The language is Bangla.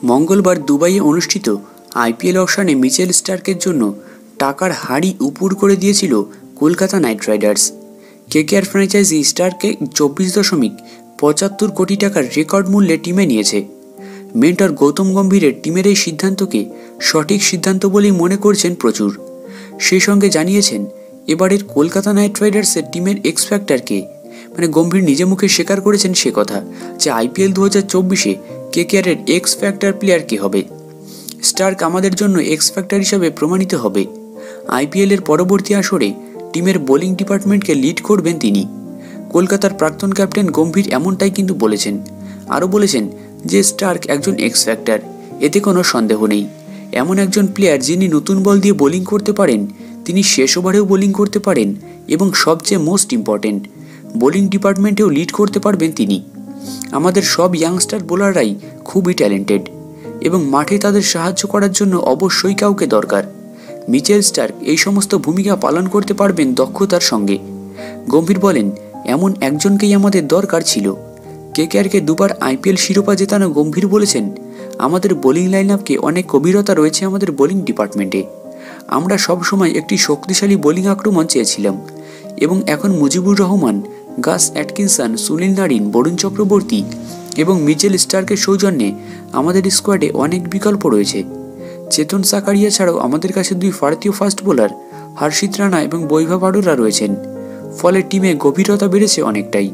মঙ্গলবার দুবাইয়ে অনুষ্ঠিত আইপিএল অকশনে মিচেল স্টার্কের জন্য টাকার হাড়ি উপুড় করে দিয়েছিল Kolkata Knight Riders. KKR franchise স্টার্ককে 24.75 কোটি টাকার রেকর্ড মূল্যে টিমে নিয়েছে। মেন্টর গৌতম গম্ভীরের টিমের এই সিদ্ধান্তকে সঠিক সিদ্ধান্ত বলেই মনে করছেন প্রচুর। সেই সঙ্গে জানিয়েছেন এবারের কলকাতা নাইট রাইডার্সের টিমের এক্স ফ্যাক্টরকে, গম্ভীর নিজে মুখে স্বীকার করেছেন সে কথা যে আইপিএল 2024-এ কেকেআরের এক্স ফ্যাক্টর প্লেয়ার কে হবে। স্টার্ক আমাদের জন্য এক্স ফ্যাক্টর হিসাবে প্রমাণিত হবে। আইপিএলের পরবর্তী আসরে টিমের বোলিং ডিপার্টমেন্টকে লিড করবেন তিনি। কলকাতার প্রাক্তন ক্যাপ্টেন গম্ভীর এমনটাই কিন্তু বলেছেন। আরও বলেছেন যে স্টার্ক একজন এক্স ফ্যাক্টর, এতে কোনো সন্দেহ নেই। এমন একজন প্লেয়ার যিনি নতুন বল দিয়ে বোলিং করতে পারেন, তিনি শেষ ওভারেও বোলিং করতে পারেন এবং সবচেয়ে মোস্ট ইম্পর্টেন্ট বোলিং ডিপার্টমেন্টেও লিড করতে পারবেন তিনি। আমাদের সব ইয়াংস্টার বোলাররাই খুবই ট্যালেন্টেড এবং মাঠে তাদের সাহায্য করার জন্য অবশ্যই কাউকে দরকার। মিচেল স্টার্ক এই সমস্ত ভূমিকা পালন করতে পারবেন দক্ষতার সঙ্গে। গম্ভীর বলেন, এমন একজনকেই আমাদের দরকার ছিল। কেকেআরকে দুবার আইপিএল শিরোপা জেতানো গম্ভীর বলেছেন, আমাদের বোলিং লাইন আপকে অনেক গভীরতা রয়েছে আমাদের বোলিং ডিপার্টমেন্টে। আমরা সবসময় একটি শক্তিশালী বোলিং আক্রমণ চেয়েছিলাম এবং এখন মুজিবুর রহমান, গাস অ্যাটকিনসন, সুনীল নারিন, বরুণ চক্রবর্তী এবং মিচেল স্টার্কের সৌজন্যে আমাদের স্কোয়াডে অনেক বিকল্প রয়েছে। চেতন সাকারিয়া ছাড়াও আমাদের কাছে দুই ভারতীয় ফাস্ট বোলার হর্ষিত রানা এবং বৈভব আরোরা রয়েছেন। ফলে টিমে গভীরতা বেড়েছে অনেকটাই।